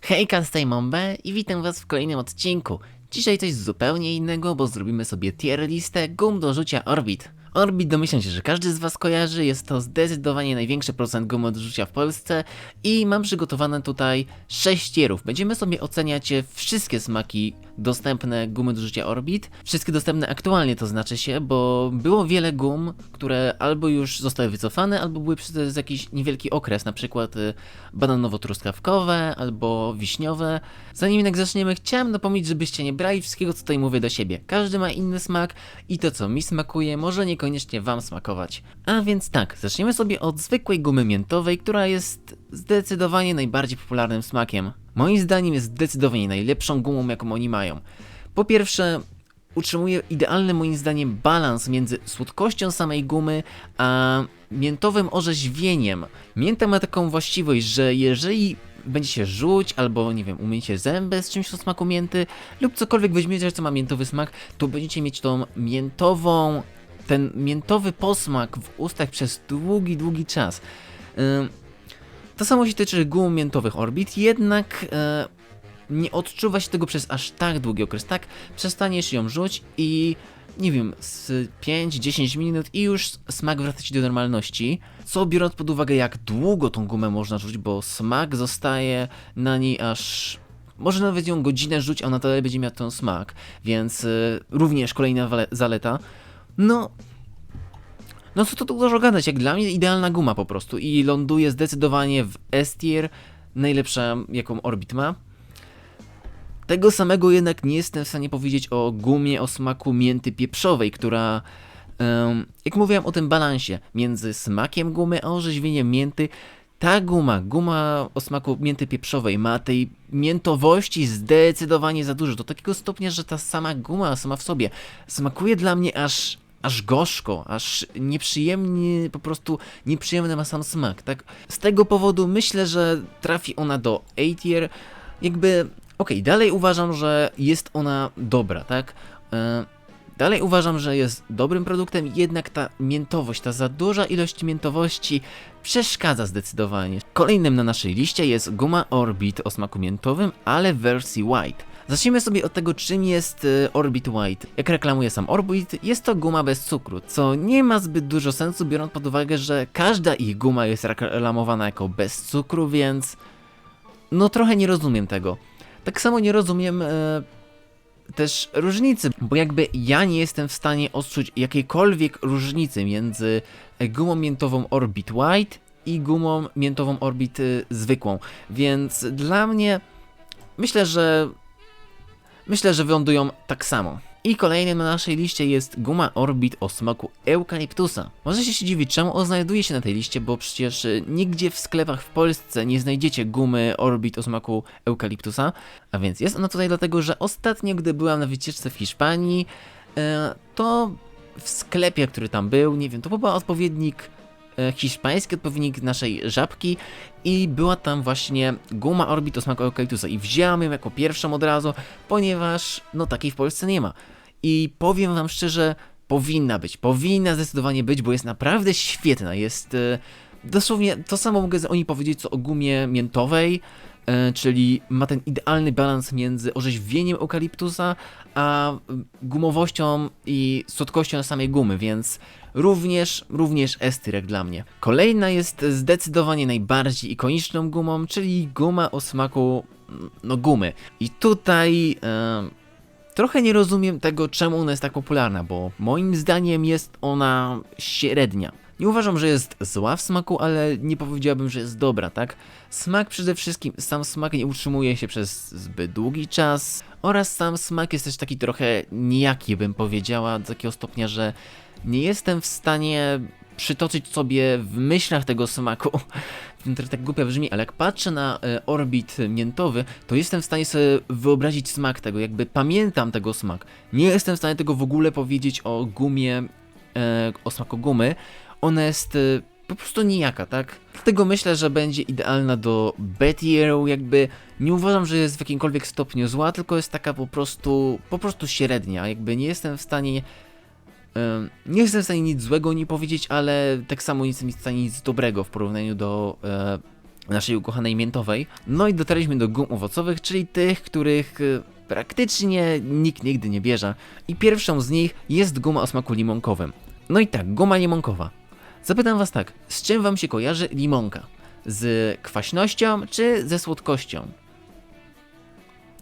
Hejka, z tej Mombe i witam was w kolejnym odcinku. Dzisiaj coś zupełnie innego, bo zrobimy sobie tier listę gum do rzucia Orbit. Orbit, domyślam się, że każdy z was kojarzy, jest to zdecydowanie największy procent gumy do rzucia w Polsce i mam przygotowane tutaj 6 tierów. Będziemy sobie oceniać wszystkie smaki dostępne gumy do rzucia Orbit. Wszystkie dostępne aktualnie, to znaczy się, bo było wiele gum, które albo już zostały wycofane, albo były przez jakiś niewielki okres, na przykład bananowo-truskawkowe albo wiśniowe. Zanim jednak zaczniemy, chciałem napomnieć, żebyście nie brali wszystkiego, co tutaj mówię, do siebie. Każdy ma inny smak i to, co mi smakuje, może niekoniecznie wam smakować. A więc tak, zaczniemy sobie od zwykłej gumy miętowej, która jest zdecydowanie najbardziej popularnym smakiem. Moim zdaniem jest zdecydowanie najlepszą gumą, jaką oni mają. Po pierwsze, utrzymuje idealny moim zdaniem balans między słodkością samej gumy, a miętowym orzeźwieniem. Mięta ma taką właściwość, że jeżeli będziecie rzuć, albo nie wiem, umyjecie zęby z czymś o smaku mięty, lub cokolwiek weźmiecie, co ma miętowy smak, to będziecie mieć ten miętowy posmak w ustach przez długi czas. To samo się tyczy gum miętowych Orbit, jednak nie odczuwa się tego przez aż tak długi okres, tak? Przestaniesz ją rzuć i nie wiem, z 5-10 minut i już smak wraca ci do normalności, co biorąc pod uwagę, jak długo tą gumę można rzuć, bo smak zostaje na niej aż... Może nawet ją godzinę rzuć, a ona dalej będzie miała ten smak, więc również kolejna zaleta. No co tu dużo gadać, jak dla mnie idealna guma po prostu i ląduje zdecydowanie w S-tier, najlepsza jaką Orbit ma. Tego samego jednak nie jestem w stanie powiedzieć o gumie o smaku mięty pieprzowej, która, jak mówiłem o tym balansie między smakiem gumy a orzeźwieniem mięty, ta guma o smaku mięty pieprzowej ma tej miętowości zdecydowanie za dużo, do takiego stopnia, że ta sama guma sama w sobie smakuje dla mnie aż gorzko, aż nieprzyjemnie, po prostu nieprzyjemny ma sam smak, tak? Z tego powodu myślę, że trafi ona do A-tier, jakby... Okej, dalej uważam, że jest ona dobra, tak? Dalej uważam, że jest dobrym produktem, jednak ta miętowość, ta za duża ilość miętowości przeszkadza zdecydowanie. Kolejnym na naszej liście jest guma Orbit o smaku miętowym, ale w wersji white. Zacznijmy sobie od tego, czym jest Orbit White. Jak reklamuje sam Orbit, jest to guma bez cukru, co nie ma zbyt dużo sensu, biorąc pod uwagę, że każda ich guma jest reklamowana jako bez cukru, więc... No trochę nie rozumiem tego. Tak samo nie rozumiem też różnicy, bo jakby ja nie jestem w stanie odczuć jakiejkolwiek różnicy między gumą miętową Orbit White i gumą miętową Orbit zwykłą, więc dla mnie myślę, że wylądują tak samo. I kolejnym na naszej liście jest guma Orbit o smaku eukaliptusa. Możecie się dziwić, czemu on znajduje się na tej liście, bo przecież nigdzie w sklepach w Polsce nie znajdziecie gumy Orbit o smaku eukaliptusa. A więc jest ona tutaj dlatego, że ostatnio, gdy byłam na wycieczce w Hiszpanii, to w sklepie, który tam był, nie wiem, to był hiszpański odpowiednik naszej żabki i była tam właśnie guma Orbit o smaku eukaliptusa i wziąłem ją jako pierwszą od razu, ponieważ no takiej w Polsce nie ma. I powiem wam szczerze, powinna zdecydowanie być, bo jest naprawdę świetna, jest dosłownie to samo mogę o niej powiedzieć co o gumie miętowej, czyli ma ten idealny balans między orzeźwieniem eukaliptusa, a gumowością i słodkością samej gumy, więc również S-tier jak dla mnie. Kolejna jest zdecydowanie najbardziej ikoniczną gumą, czyli guma o smaku gumy. I tutaj trochę nie rozumiem tego, czemu ona jest tak popularna, bo moim zdaniem jest ona średnia. Nie uważam, że jest zła w smaku, ale nie powiedziałbym, że jest dobra, tak? Smak przede wszystkim, sam smak nie utrzymuje się przez zbyt długi czas oraz sam smak jest też taki trochę nijaki, bym powiedziała, do takiego stopnia, że nie jestem w stanie przytoczyć sobie w myślach tego smaku. To tak głupio brzmi, ale jak patrzę na Orbit miętowy, to jestem w stanie sobie wyobrazić smak tego, jakby pamiętam tego smak. Nie jestem w stanie tego w ogóle powiedzieć o gumie, o smaku gumy. Ona jest po prostu nijaka, tak? Dlatego myślę, że będzie idealna do B-tier, jakby nie uważam, że jest w jakimkolwiek stopniu zła, tylko jest taka po prostu średnia, jakby nie jestem w stanie nic złego nie powiedzieć, ale tak samo nie jestem w stanie nic dobrego w porównaniu do naszej ukochanej miętowej. No i dotarliśmy do gum owocowych, czyli tych, których praktycznie nikt nigdy nie bierze. I pierwszą z nich jest guma o smaku limonkowym. No i tak, guma limonkowa. Zapytam was tak, z czym wam się kojarzy limonka? Z kwaśnością czy ze słodkością?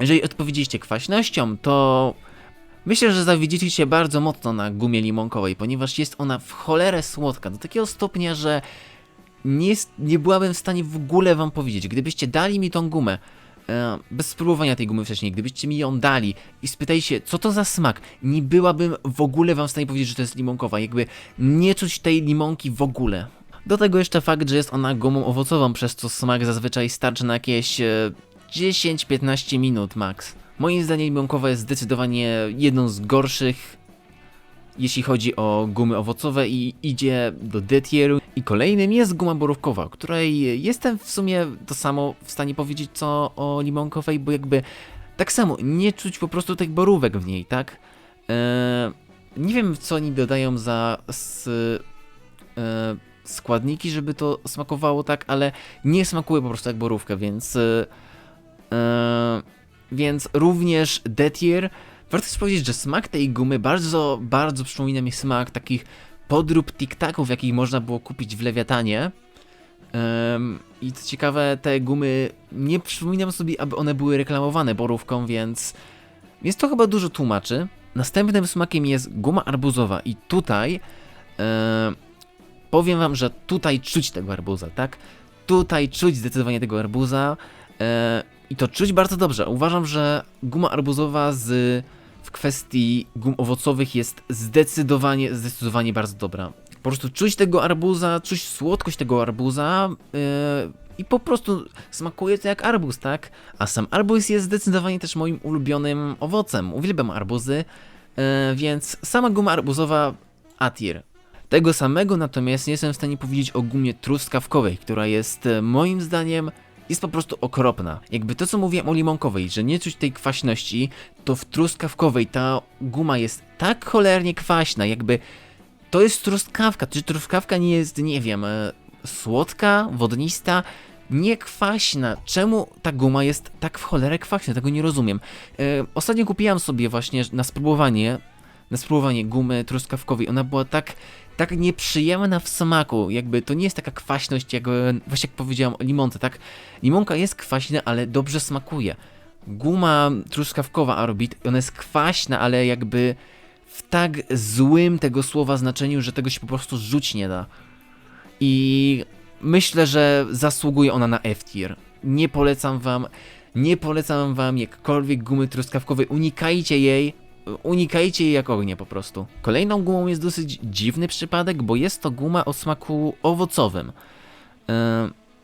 Jeżeli odpowiedzieliście kwaśnością, to myślę, że zawiedziecie się bardzo mocno na gumie limonkowej, ponieważ jest ona w cholerę słodka, do takiego stopnia, że nie byłabym w stanie w ogóle wam powiedzieć. Gdybyście dali mi tą gumę, bez spróbowania tej gumy wcześniej, gdybyście mi ją dali i spytali się, co to za smak, nie byłabym w ogóle wam w stanie powiedzieć, że to jest limonkowa, jakby nie czuć tej limonki w ogóle. Do tego jeszcze fakt, że jest ona gumą owocową, przez co smak zazwyczaj starczy na jakieś 10-15 minut max. Moim zdaniem limonkowa jest zdecydowanie jedną z gorszych, jeśli chodzi o gumy owocowe, i idzie do D tieru. I kolejnym jest guma borówkowa, której jestem w sumie to samo w stanie powiedzieć co o limonkowej, bo jakby tak samo nie czuć po prostu tych borówek w niej, tak? Nie wiem, co oni dodają za składniki, żeby to smakowało tak, ale nie smakuje po prostu jak borówka, więc również D tier. Warto też powiedzieć, że smak tej gumy bardzo, bardzo przypomina mi smak takich podrób tic-taków, jakich można było kupić w Lewiatanie. I co ciekawe, te gumy nie przypominam sobie, aby one były reklamowane borówką, więc to chyba dużo tłumaczy. Następnym smakiem jest guma arbuzowa i tutaj powiem wam, że tutaj czuć tego arbuza, tak? Tutaj czuć zdecydowanie tego arbuza i to czuć bardzo dobrze. Uważam, że guma arbuzowa w kwestii gum owocowych jest zdecydowanie bardzo dobra. Po prostu czuć tego arbuza, czuć słodkość tego arbuza i po prostu smakuje to jak arbuz, tak? A sam arbuz jest zdecydowanie też moim ulubionym owocem. Uwielbiam arbuzy, więc sama guma arbuzowa A tier. Tego samego natomiast nie jestem w stanie powiedzieć o gumie truskawkowej, która jest moim zdaniem jest po prostu okropna. Jakby to, co mówiłem o limonkowej, że nie czuć tej kwaśności, to w truskawkowej ta guma jest tak cholernie kwaśna, jakby to jest truskawka. Czy truskawka nie jest, nie wiem, słodka, wodnista, nie kwaśna? Czemu ta guma jest tak w cholerę kwaśna? Tego nie rozumiem. Ostatnio kupiłam sobie właśnie na spróbowanie gumy truskawkowej. Ona była tak nieprzyjemna w smaku, jakby to nie jest taka kwaśność, właśnie jak powiedziałam o limonce, tak? Limonka jest kwaśna, ale dobrze smakuje. Guma truskawkowa Orbit, ona jest kwaśna, ale jakby w tak złym tego słowa znaczeniu, że tego się po prostu rzuć nie da. I myślę, że zasługuje ona na F tier. Nie polecam wam jakkolwiek gumy truskawkowej, unikajcie jej jak ognia po prostu. Kolejną gumą jest dosyć dziwny przypadek, bo jest to guma o smaku owocowym.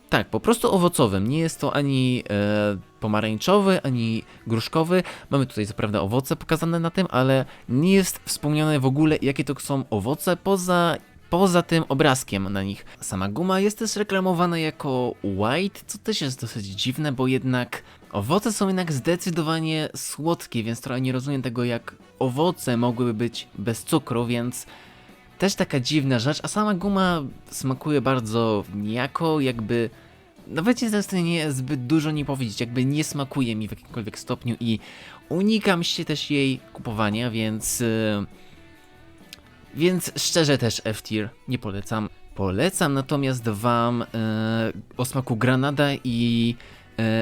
Tak, po prostu owocowym. Nie jest to ani pomarańczowy, ani gruszkowy. Mamy tutaj co prawda owoce pokazane na tym, ale nie jest wspomniane w ogóle, jakie to są owoce poza tym obrazkiem na nich. Sama guma jest też reklamowana jako white, co też jest dosyć dziwne, bo jednak owoce są jednak zdecydowanie słodkie, więc trochę nie rozumiem tego, jak owoce mogłyby być bez cukru, więc też taka dziwna rzecz, a sama guma smakuje bardzo nijako, jakby nawet jestem w stanie zbyt dużo nie powiedzieć, jakby nie smakuje mi w jakimkolwiek stopniu i unikam się też jej kupowania, więc szczerze też F tier, nie polecam. Polecam natomiast wam o smaku granada i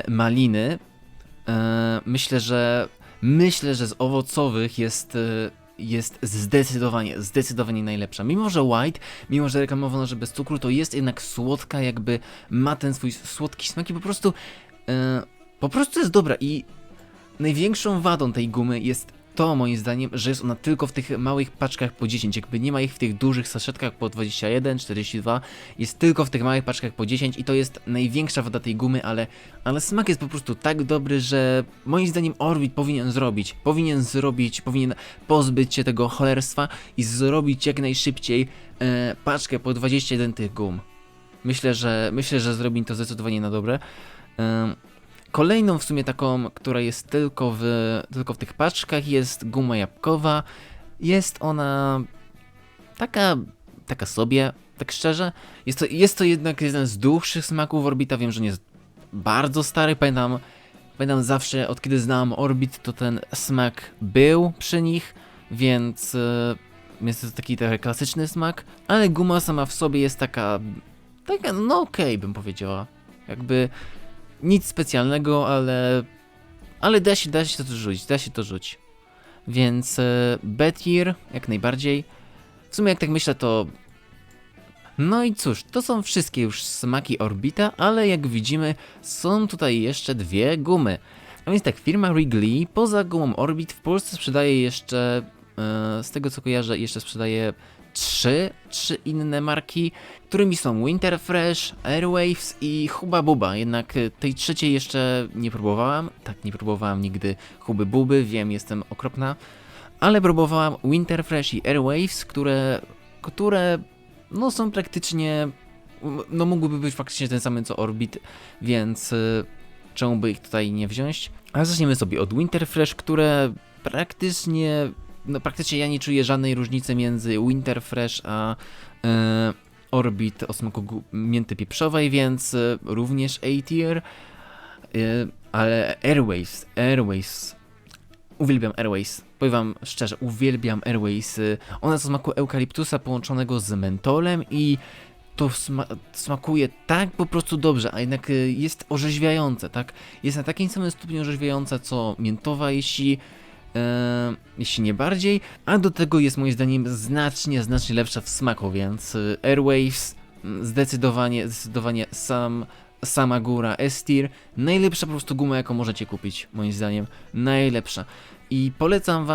maliny. Myślę, że z owocowych jest zdecydowanie najlepsza. Mimo że white, mimo że reklamowano, że bez cukru, to jest jednak słodka, jakby ma ten swój słodki smak i po prostu jest dobra. I największą wadą tej gumy jest to, moim zdaniem, że jest ona tylko w tych małych paczkach po 10, jakby nie ma ich w tych dużych saszetkach po 21, 42, jest tylko w tych małych paczkach po 10 i to jest największa wada tej gumy, ale smak jest po prostu tak dobry, że moim zdaniem Orbit powinien pozbyć się tego cholerstwa i zrobić jak najszybciej paczkę po 21 tych gum. Myślę, że zrobi to zdecydowanie na dobre. Kolejną w sumie taką, która jest tylko w tych paczkach, jest guma jabłkowa. Jest ona taka sobie. tak szczerze, jest to jednak jeden z dłuższych smaków Orbita, wiem, że nie jest bardzo stary, pamiętam zawsze, od kiedy znałem Orbit, to ten smak był przy nich, więc jest to taki trochę klasyczny smak, ale guma sama w sobie jest taka no okej, bym powiedziała, jakby nic specjalnego, ale da się to rzucić, więc B-tier jak najbardziej. W sumie jak tak myślę, to no i cóż, to są wszystkie już smaki Orbita, ale jak widzimy, są tutaj jeszcze dwie gumy. A więc tak, firma Wrigley poza gumą Orbit w Polsce sprzedaje jeszcze, z tego co kojarzę, jeszcze sprzedaje trzy inne marki, którymi są Winter Fresh, Airwaves i Hubba Bubba. Jednak tej trzeciej jeszcze nie próbowałam. Tak, nie próbowałam nigdy Hubby Bubby, wiem, jestem okropna. Ale próbowałam Winter Fresh i Airwaves, które no są praktycznie, no mógłby być faktycznie ten sam co Orbit, więc czemu by ich tutaj nie wziąć? Ale zaczniemy sobie od Winter Fresh, które praktycznie ja nie czuję żadnej różnicy między Winter Fresh a Orbit o smaku mięty pieprzowej, więc również A-tier, ale Airwaves, uwielbiam Airways, powiem wam szczerze, uwielbiam Airways, one są smaku eukaliptusa połączonego z mentolem i to smakuje tak po prostu dobrze, a jednak jest orzeźwiające, tak? Jest na takim samym stopniu orzeźwiające co miętowa, jeśli nie bardziej, a do tego jest moim zdaniem znacznie lepsza w smaku, więc Airwaves zdecydowanie sama góra S-tier, najlepsza po prostu guma jaką możecie kupić, moim zdaniem, najlepsza. I polecam,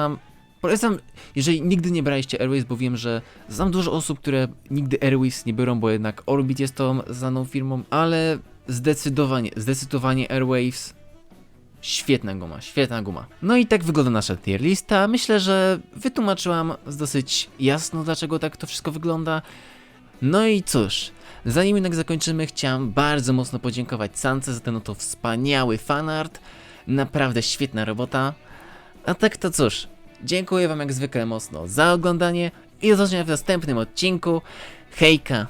jeżeli nigdy nie braliście Airways, bo wiem, że znam dużo osób, które nigdy Airways nie biorą, bo jednak Orbit jest tą znaną firmą, ale zdecydowanie Airwaves, świetna guma. No i tak wygląda nasza tier lista. Myślę, że wytłumaczyłam dosyć jasno, dlaczego tak to wszystko wygląda. No i cóż, zanim jednak zakończymy, chciałem bardzo mocno podziękować Sance za ten oto wspaniały fanart. Naprawdę świetna robota. A tak to cóż, dziękuję wam jak zwykle mocno za oglądanie i do zobaczenia w następnym odcinku. Hejka!